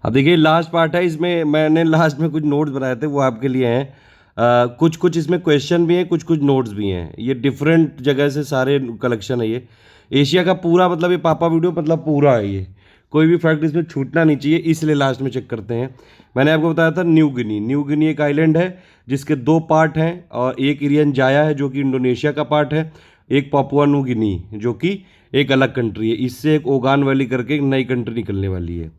अब देखिए last part है, इसमें मैंने लास्ट में कुछ नोट्स बनाए थे वो आपके लिए हैं। कुछ कुछ इसमें क्वेश्चन भी हैं, कुछ कुछ नोट्स भी हैं। ये डिफरेंट जगह से सारे कलेक्शन है ये। एशिया का पूरा मतलब ये पापा वीडियो मतलब पूरा है ये। कोई भी फैक्ट इसमें छूटना नहीं चाहिए, इसलिए लास्ट में चेक करते हैं। मैंने आपको बताया था न्यू गिनी। न्यू गिनी एक आइलैंड है जिसके दो पार्ट हैं, और एक इरियन जाया है जो कि इंडोनेशिया का पार्ट है, एक पापुआ न्यू गिनी जो कि एक अलग कंट्री है। इससे एक ओगान वैली करके एक नई कंट्री निकलने वाली है।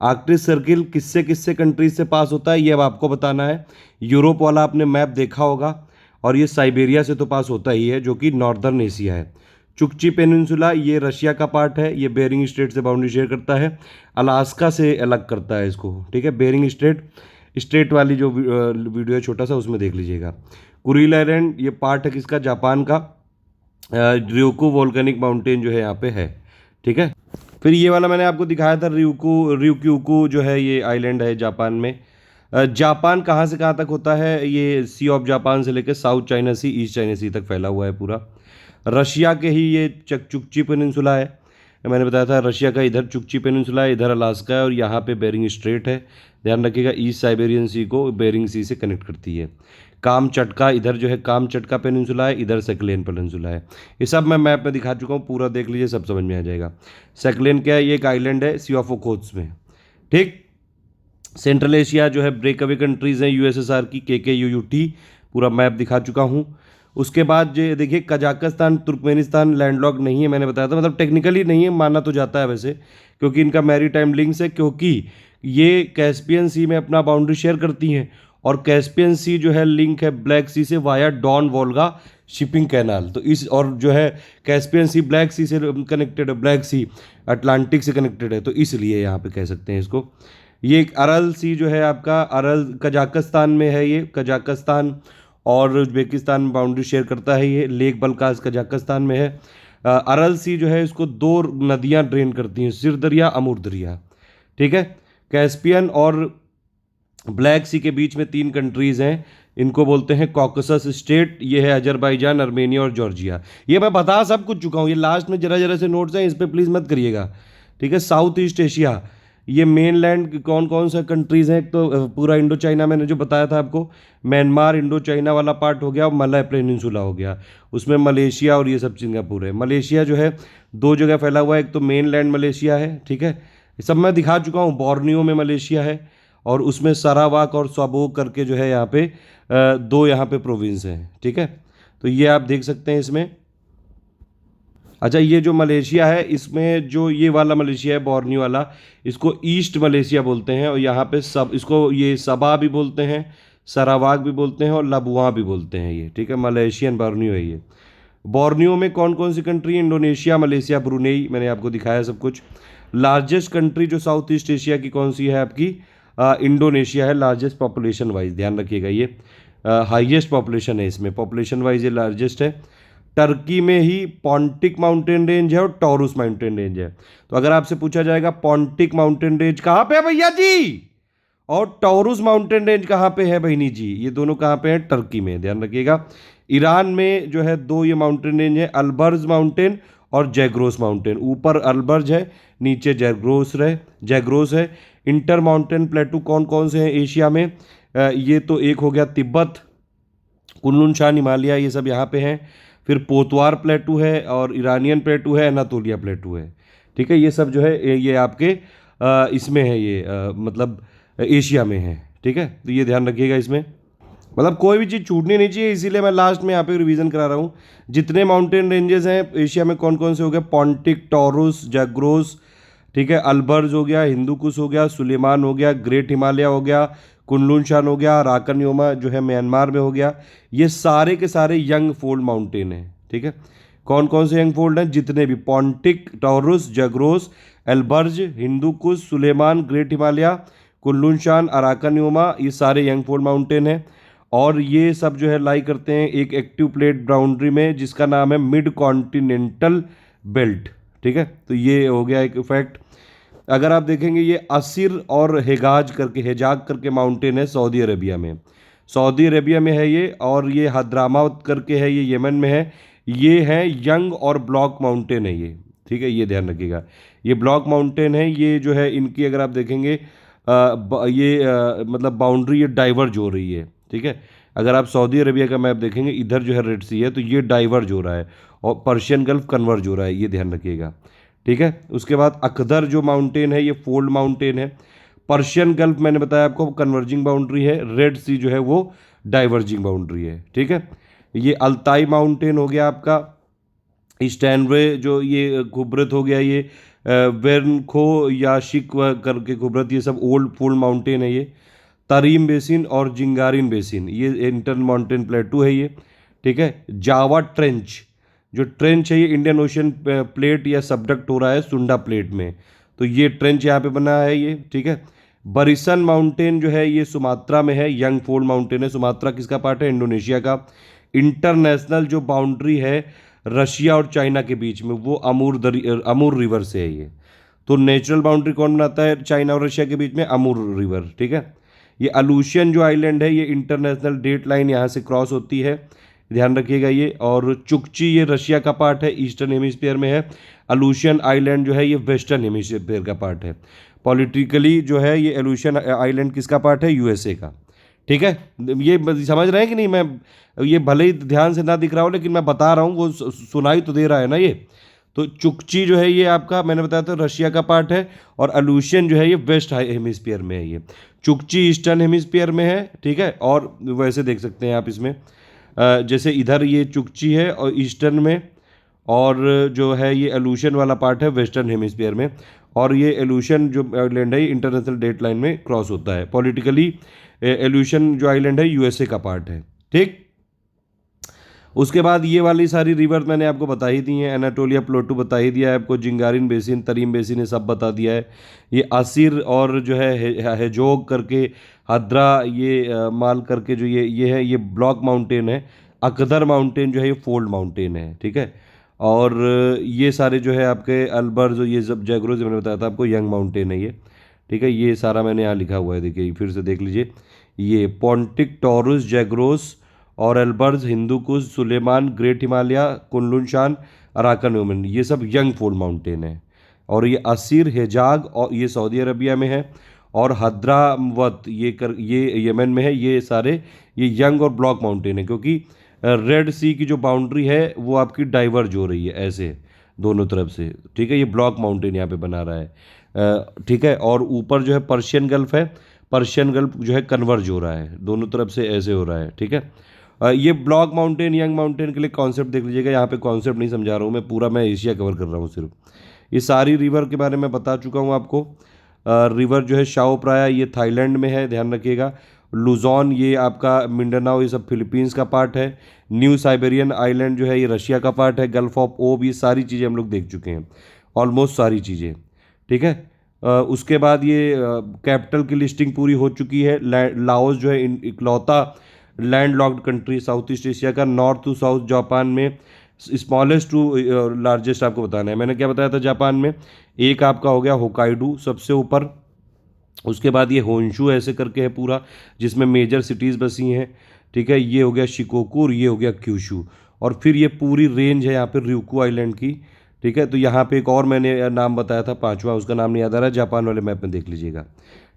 आर्कटिक सर्किल किससे किससे कंट्रीज से पास होता है ये अब आपको बताना है। यूरोप वाला आपने मैप देखा होगा, और ये साइबेरिया से तो पास होता ही है जो कि नॉर्दर्न एशिया है। चुकची पेनिनसुला ये रशिया का पार्ट है, ये बेरिंग स्ट्रेट से बाउंड्री शेयर करता है। अलास्का से अलग करता है इसको, ठीक है। बेरिंग स्ट्रेट स्ट्रेट वाली जो वीडियो है छोटा सा उसमें देख लीजिएगा। कुरिल आइलैंड ये पार्ट है किसका, जापान का। र्योकू वोल्केनिक माउंटेन जो है यहाँ पे है, ठीक है। फिर ये वाला मैंने आपको दिखाया था र्यूक्यूकू जो है, ये आइलैंड है जापान में। जापान कहाँ से कहाँ तक होता है, ये सी ऑफ जापान से लेकर साउथ चाइना सी, ईस्ट चाइना सी तक फैला हुआ है पूरा। रशिया के ही ये चुकची पेनिनसुला है। मैंने बताया था रशिया का इधर चुकची पेनिनसुला है, इधर अलास्का है, और यहाँ पे बेरिंग स्ट्रेट है। ध्यान रखिएगा, ईस्ट साइबेरियन सी को बेरिंग सी से कनेक्ट करती है। काम चटका इधर जो है काम चटका पेनिनसुला है, इधर सेकलेन पेनिनसुला है। ये सब मैं मैप में दिखा चुका हूँ, पूरा देख लीजिए, सब समझ में आ जाएगा। सेकलेन क्या है, ये एक आइलैंड है सी ऑफ ओखोत्स में, ठीक। सेंट्रल एशिया जो है ब्रेक अवे कंट्रीज़ हैं यूएसएसआर की, KKUUT, पूरा मैप दिखा चुका हूँ। उसके बाद जो देखिए कजाकिस्तान तुर्कमेनिस्तान लैंडलॉक नहीं है, मैंने बताया था, मतलब टेक्निकली नहीं है, माना तो जाता है वैसे, क्योंकि इनका मैरी टाइम लिंक्स है, क्योंकि ये कैस्पियन सी में अपना बाउंड्री शेयर करती हैं। और कैस्पियन सी जो है लिंक है ब्लैक सी से via Don Volga shipping canal, तो इस और जो है कैस्पियन सी ब्लैक सी से कनेक्टेड है, ब्लैक सी अटलांटिक से कनेक्टेड है, तो इसलिए यहाँ पे कह सकते हैं इसको। ये एक अरल सी जो है आपका, अरल कजाकिस्तान में है, ये कजाकिस्तान और उज्बेकिस्तान में बाउंड्री शेयर करता है। ये लेक बल्कास कजाकिस्तान में है। अरल सी जो है इसको दो नदियां ड्रेन करती हैं, सिर दरिया अमूर दरिया, ठीक है। कैस्पियन और ब्लैक सी के बीच में तीन कंट्रीज हैं, इनको बोलते हैं कॉकसस स्टेट। ये है अजरबैजान, अर्मेनिया और जॉर्जिया। ये मैं बता सब कुछ चुका हूँ, ये लास्ट में जरा जरा से नोट्स हैं, इस पर प्लीज़ मत करिएगा, ठीक है। साउथ ईस्ट एशिया, ये मेन लैंड कौन कौन सा कंट्रीज़ हैं, एक तो पूरा इंडो चाइना मैंने जो बताया था आपको, म्यांमार इंडो चाइना वाला पार्ट हो गया, और मलय पेनिनसुला हो गया, उसमें मलेशिया और ये सब सिंगापुर है। मलेशिया जो है दो जगह फैला हुआ है, एक तो मेन लैंड मलेशिया है, ठीक है, ये सब मैं दिखा चुका हूँ। बोर्नियो में मलेशिया है, और उसमें सरावाक और स्वाबोक करके जो है यहाँ पे दो यहाँ पे प्रोविंस हैं, ठीक है। तो ये आप देख सकते हैं इसमें। अच्छा, ये जो मलेशिया है इसमें जो ये वाला मलेशिया है बोर्नियो वाला, इसको ईस्ट मलेशिया बोलते हैं, और यहाँ पे सब इसको ये सबा भी बोलते हैं, सरावाक भी बोलते हैं, और लबुआ भी बोलते हैं ये, ठीक है। मलेशियन बोर्नियो है ये। बोर्नियो में कौन कौन सी कंट्री है, इंडोनेशिया, मलेशिया, ब्रुनेई, मैंने आपको दिखाया सब कुछ। लार्जेस्ट कंट्री जो साउथ ईस्ट एशिया की कौन सी है आपकी, इंडोनेशिया है, लार्जेस्ट पॉपुलेशन वाइज, ध्यान रखिएगा ये हाईएस्ट पॉपुलेशन है इसमें, पॉपुलेशन वाइज ये लार्जेस्ट है। टर्की में ही पॉन्टिक माउंटेन रेंज है और टॉरूस माउंटेन रेंज है। तो अगर आपसे पूछा जाएगा पॉन्टिक माउंटेन रेंज कहाँ पे है भैया जी, और टॉरूस माउंटेन रेंज कहाँ पे है बहनी जी, ये दोनों कहाँ पे हैं, टर्की में, ध्यान रखिएगा। ईरान में जो है दो ये माउंटेन रेंज है, अल्बर्ज माउंटेन और जैग्रोस माउंटेन। ऊपर अल्बर्ज है, नीचे जैग्रोस है। इंटर माउंटेन प्लेटू कौन कौन से हैं एशिया में, ये तो एक हो गया तिब्बत, कुनलुन शान, हिमालय, ये सब यहाँ पे हैं। फिर पोतवार प्लेटू है, और ईरानियन प्लेटू है, अनातोलिया प्लेटू है, ठीक है। ये सब जो है ये आपके इसमें है, ये मतलब एशिया में है, ठीक है। तो ये ध्यान रखिएगा इसमें, मतलब कोई भी चीज़ छूटनी नहीं चाहिए, इसीलिए मैं लास्ट में यहाँ पे रिवीजन करा रहा हूँ। जितने माउंटेन रेंजेस हैं एशिया में कौन कौन से हो गए, पॉन्टिक, टॉरूस, जैग्रोस, ठीक है, अल्बर्ज हो गया, हिंदुकुश हो गया, सुलेमान हो गया, ग्रेट हिमालय हो गया, कुनलुन शान हो गया, राकन योमा जो है म्यांमार में हो गया। ये सारे के सारे यंग फोल्ड माउंटेन हैं, ठीक है। कौन कौन से यंग फोल्ड हैं, जितने भी Pontic, Taurus, Zagros, Elburz, Hindu Kush, Sulaiman, great Himalaya, Kunlun Shan, Arakan Yoma, ये सारे यंग फोल्ड माउंटेन हैं। और ये सब जो है लाई करते हैं एक एक्टिव प्लेट बाउंड्री में जिसका नाम है मिड कॉन्टिनेंटल बेल्ट, ठीक है। तो ये हो गया एक फैक्ट। अगर आप देखेंगे ये असिर और हेजाग करके माउंटेन है सऊदी अरेबिया में, सऊदी अरेबिया में है ये, और ये हद्रामावत करके है, ये यमन में है। ये है यंग और ब्लॉक माउंटेन है ये, ठीक है, ये ध्यान रखिएगा। ये ब्लॉक माउंटेन है, ये जो है इनकी अगर आप देखेंगे मतलब बाउंड्री ये डाइवर्ज हो रही है, ठीक है। अगर आप सऊदी अरबिया का मैप देखेंगे, इधर जो है रेड सी है, तो ये डाइवर्ज हो रहा है और पर्शियन गल्फ कन्वर्ज हो रहा है, ये ध्यान रखिएगा, ठीक है। उसके बाद अकदर जो माउंटेन है ये फोल्ड माउंटेन है। पर्शियन गल्फ मैंने बताया आपको कन्वर्जिंग बाउंड्री है, रेड सी जो है वो डाइवर्जिंग बाउंड्री है, ठीक है। ये अल्ताई माउंटेन हो गया आपका, स्टैनवे जो ये खूबरत हो गया, ये वेरनखो या शिक करके खूबरत, ये सब ओल्ड फोल्ड माउंटेन है ये। तारीम बेसिन और जिंगारिन बेसिन ये इंटर माउंटेन प्लेटू है ये, ठीक है। जावा ट्रेंच, जो ट्रेंच है ये इंडियन ओशन प्लेट या सबडक्ट हो रहा है सुंडा प्लेट में, तो ये ट्रेंच यहाँ पे बना है ये, ठीक है। बरिसन माउंटेन जो है ये सुमात्रा में है, यंग फोल्ड माउंटेन है। सुमात्रा किसका पार्ट है? इंडोनेशिया का। इंटरनेशनल जो बाउंड्री है रशिया और चाइना के बीच में, वो अमूर रिवर से है ये। तो नेचुरल बाउंड्री कौन बनाता है चाइना और रशिया के बीच में? अमूर रिवर, ठीक है। ये अलूशियन जो आइलैंड है ये इंटरनेशनल डेट लाइन यहाँ से क्रॉस होती है, ध्यान रखिएगा ये। और चुकची ये रशिया का पार्ट है, ईस्टर्न हेमिस्फीयर में है। अलूशियन आइलैंड जो है ये वेस्टर्न हेमिस्फीयर का पार्ट है। पॉलिटिकली जो है ये अलूशियन आइलैंड किसका पार्ट है? यूएसए का, ठीक है। ये समझ रहे हैं कि नहीं? मैं ये भले ही ध्यान से ना दिख रहा हो, लेकिन मैं बता रहा हूँ, वो सुनाई तो दे रहा है ना ये। तो चुकची जो है ये आपका, मैंने बताया था, रशिया का पार्ट है। और अलूशियन जो है ये वेस्ट हेमिस्फीयर में है ये। चुकची ईस्टर्न हेमिस्फीयर में है, ठीक है। और वैसे देख सकते हैं आप इसमें, जैसे इधर ये चुकची है और ईस्टर्न में, और जो है ये एलूशन वाला पार्ट है वेस्टर्न हेमिस्फीयर में। और ये एलूशन जो आइलैंड है ये इंटरनेशनल डेट लाइन में क्रॉस होता है। पॉलिटिकली एलूशन जो आइलैंड है यूएसए का पार्ट है, ठीक। उसके बाद ये वाली सारी रिवर मैंने आपको बता ही दी हैं। एनाटोलिया प्लेटू बता ही दिया है आपको, जिंगारिन बेसिन, तरीम बेसिन, ये सब बता दिया है। ये असीर और जो है हेजोग करके, हद्रा, ये माल करके जो ये है, ये ब्लॉक माउंटेन है। अकदर माउंटेन जो है ये फोल्ड माउंटेन है, ठीक है। और ये सारे जो है आपके अल्बर्ज, ये सब जैग्रोस मैंने बताया था आपको, यंग माउंटेन है ये, ठीक है। ये सारा मैंने यहाँ लिखा हुआ है, देखिए फिर से देख लीजिए। ये पॉन्टिक, टॉरस, जैग्रोस और एल्बर्ज, Hindu Kush, Suleman, great Himalaya, Kunlun Shan, Arakan women, ये सब यंग फोल्ड माउंटेन है। और ये असीर, हेजाग और ये सऊदी अरबिया में है। और हद्रावत ये यमन में है। ये सारे ये यंग और ब्लॉक माउंटेन है, क्योंकि रेड सी की जो बाउंड्री है वो आपकी डाइवर्ज हो रही है ऐसे दोनों तरफ से, ठीक है। ये ब्लॉक माउंटेन यहाँ पे बना रहा है, ठीक है। और ऊपर जो है पर्शियन गल्फ है, पर्शियन गल्फ जो है कन्वर्ज हो रहा है दोनों तरफ से, ऐसे हो रहा है, ठीक है। ये ब्लॉक माउंटेन, यंग माउंटेन के लिए कॉन्सेप्ट देख लीजिएगा। यहाँ पे कॉन्सेप्ट नहीं समझा रहा हूँ मैं, पूरा मैं एशिया कवर कर रहा हूँ सिर्फ। ये सारी रिवर के बारे में बता चुका हूँ आपको। रिवर जो है शाओ प्राया, ये थाईलैंड में है, ध्यान रखिएगा। लुजॉन ये आपका मिंडानाओ, ये सब फिलीपींस का पार्ट है। न्यू साइबेरियन आइलैंड जो है ये रशिया का पार्ट है। गल्फ ऑफ ओब, ये सारी चीज़ें हम लोग देख चुके हैं, ऑलमोस्ट सारी चीज़ें, ठीक है। उसके बाद ये कैपिटल की लिस्टिंग पूरी हो चुकी है। लाओस जो है इकलौता land locked country south east Asia का, नॉर्थ टू साउथ जापान में, स्मॉलेस्ट टू लार्जेस्ट आपको बताना है। मैंने क्या बताया था जापान में? एक आपका हो गया होकाइडू सबसे ऊपर, उसके बाद ये होन्शु ऐसे करके है पूरा, जिसमें मेजर सिटीज़ बसी हैं, ठीक है। ये हो गया शिकोकू और ये हो गया क्यूशू। और फिर ये पूरी रेंज है यहाँ पे ryukyu आइलैंड की, ठीक है। तो यहाँ पे एक और मैंने नाम बताया था पांचवा, उसका नाम नहीं याद आ रहा है, जापान वाले मैप में देख लीजिएगा,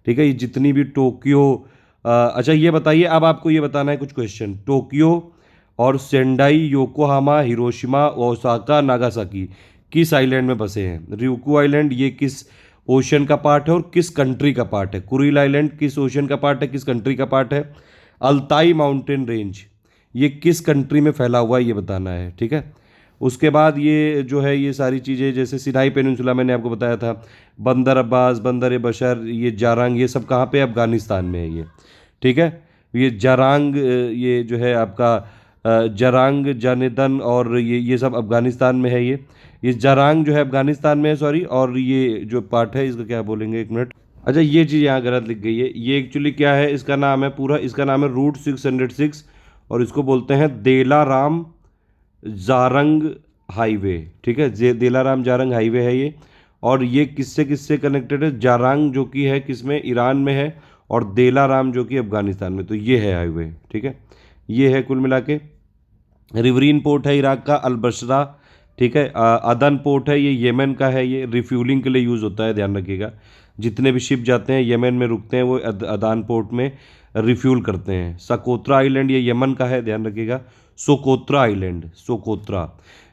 ठीक है। ये जितनी भी टोक्यो, अच्छा ये बताइए, अब आपको ये बताना है कुछ क्वेश्चन। टोक्यो और Sendai, Yokohama, Hiroshima, Osaka, Nagasaki किस आइलैंड में बसे हैं? ryukyu आइलैंड ये किस ओशन का पार्ट है और किस कंट्री का पार्ट है? कुरिल आइलैंड किस ओशन का पार्ट है, किस कंट्री का पार्ट है? अल्ताई माउंटेन रेंज ये किस कंट्री में फैला हुआ है, ये बताना है, ठीक है। उसके बाद ये जो है ये सारी चीज़ें, जैसे सिनाई पेनिनसुला मैंने आपको बताया था, बंदर अब्बास, बंदर बशर, ये जारंग, ये सब कहाँ पे? अफगानिस्तान में है ये, ठीक है। ये जारंग, ये जो है आपका जरांग, जानेदन, और ये सब अफगानिस्तान में है ये जारंग जो है अफगानिस्तान में है, सॉरी। और ये जो पार्ट है इसका क्या बोलेंगे, एक मिनट। अच्छा ये चीज़ यहाँ गलत लिख गई है, ये एक्चुअली क्या है, इसका नाम है पूरा, इसका नाम है रूट 606 और इसको बोलते हैं देलाराम जारंग हाईवे, ठीक है। देलाराम जारंग हाईवे है ये। और ये किससे किससे कनेक्टेड है? जारंग जो कि है किसमें? ईरान में है। और देलाराम जो कि अफगानिस्तान में, तो ये है हाईवे, ठीक है। ये है कुल मिला के। रिवरीन पोर्ट है इराक का, अलबसरा, ठीक है। अदन पोर्ट है ये येमेन का है, ये रिफ्यूलिंग के लिए यूज़ होता है, ध्यान रखिएगा। जितने भी शिप जाते हैं यमन में रुकते हैं, वो अदान पोर्ट में रिफ्यूल करते हैं। सकोत्रा आइलैंड ये यमन का है, ध्यान रखिएगा। Socotra island, Socotra.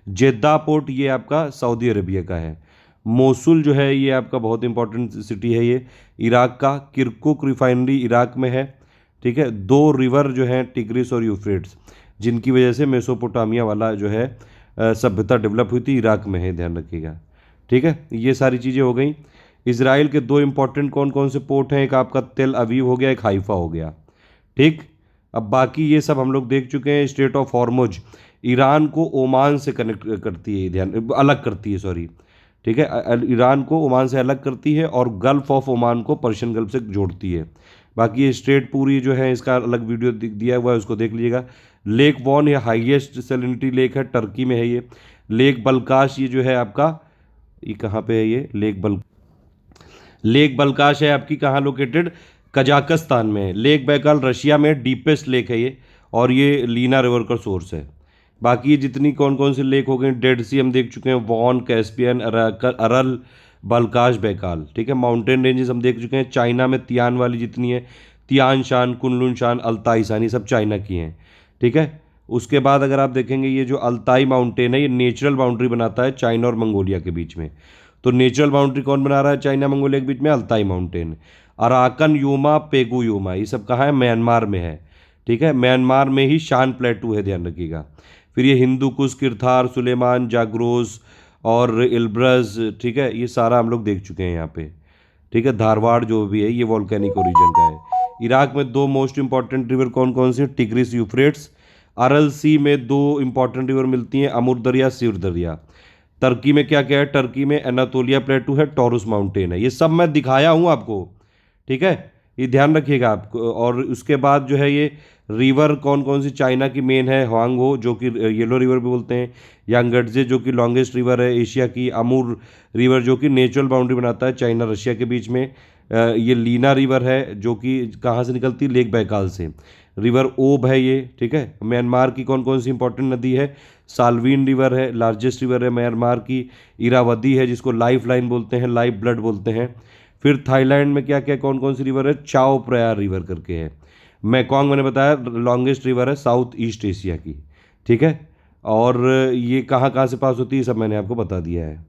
Jeddah port ये आपका सऊदी अरेबिया का है। मोसुल जो है ये आपका बहुत इंपॉर्टेंट सिटी है, ये इराक का। किरकुक रिफाइनरी इराक में है, ठीक है। दो रिवर जो हैं टिग्रिस और यूफ्रेट्स, जिनकी वजह से मेसोपोटामिया वाला जो है सभ्यता डेवलप हुई थी, इराक में है, ध्यान रखिएगा, ठीक है। ये सारी चीज़ें हो गई। इसराइल के दो इंपॉर्टेंट कौन कौन से पोर्ट हैं, एक आपका तेल अवीव हो गया, एक हाइफा हो गया, ठीक। अब बाकी ये सब हम लोग देख चुके हैं। स्ट्रेट ऑफ हॉर्मुज ईरान को ओमान से कनेक्ट करती है, ध्यान अलग करती है, सॉरी, ठीक है। ईरान को ओमान से अलग करती है और गल्फ ऑफ ओमान को पर्शियन गल्फ से जोड़ती है। बाकी ये स्ट्रेट पूरी जो है इसका अलग वीडियो दिया हुआ है, उसको देख लीजिएगा। लेक वॉन ये हाईएस्ट सैलिनिटी लेक है, टर्की में है ये। लेक बल्काश ये जो है आपका, ये कहाँ पे है, ये लेक बल्काश है आपकी कहाँ लोकेटेड, कजाकिस्तान में है। लेक बैकाल रशिया में डीपेस्ट लेक है ये, और ये लीना रिवर का सोर्स है। बाकी ये जितनी कौन कौन सी लेक हो गई, डेड सी हम देख चुके हैं, वॉन, कैस्पियन, अरल, बल्काश, बैकाल, ठीक है। माउंटेन रेंजेस हम देख चुके हैं, चाइना में तियान वाली जितनी है, तियान शान, कुनलुन शान, अल्ताई शान, ये सब चाइना की हैं, ठीक है। उसके बाद अगर आप देखेंगे ये जो अल्ताई माउंटेन है, ये नेचुरल बाउंड्री बनाता है चाइना और मंगोलिया के बीच में। तो नेचुरल बाउंड्री कौन बना रहा है चाइना मंगोलिया के बीच में? Altai mountain. अराकन यूमा, पेगू यूमा, ये सब कहाँ है? म्यांमार में है, ठीक है। म्यांमार में ही शान प्लेटू है, ध्यान रखिएगा। फिर ये हिंदू कुश, किरथार, सुलेमान, जाग्रोस और इल्ब्रज, ठीक है, ये सारा हम लोग देख चुके हैं यहाँ पे, ठीक है। धारवाड़ जो भी है ये वॉल्केनिक ओरिजिन का है। इराक में दो मोस्ट इंपॉर्टेंट रिवर कौन कौन सी हैं? Tigris, Euphrates. अरल सी में दो इंपॉर्टेंट रिवर मिलती हैं, अमुर दरिया, सिर दरिया। टर्की में क्या क्या है? टर्की में एनातोलिया प्लेटू है, टॉरस माउंटेन है। ये सब मैं दिखाया हूँ आपको, ठीक है, ये ध्यान रखिएगा आप। और उसके बाद जो है ये रिवर कौन कौन सी चाइना की मेन है? हुआंगहो जो कि येलो रिवर भी बोलते हैं, यांगत्जे जो कि लॉन्गेस्ट रिवर है एशिया की, अमूर रिवर जो कि नेचुरल बाउंड्री बनाता है चाइना रशिया के बीच में, ये लीना रिवर है जो कि कहाँ से निकलती है? लेक बैकाल से। रिवर ओब है ये, ठीक है। म्यांमार की कौन कौन सी इंपॉर्टेंट नदी है? साल्वीन रिवर है, लार्जेस्ट रिवर है म्यांमार की। इरावदी है जिसको लाइफ लाइन बोलते हैं, लाइफ ब्लड बोलते हैं। फिर थाईलैंड में क्या क्या कौन कौन सी रिवर है? चाओ प्रयार रिवर करके है। मैकोंग मैंने बताया लॉन्गेस्ट रिवर है साउथ ईस्ट एशिया की, ठीक है। और ये कहाँ कहाँ से पास होती है सब मैंने आपको बता दिया है।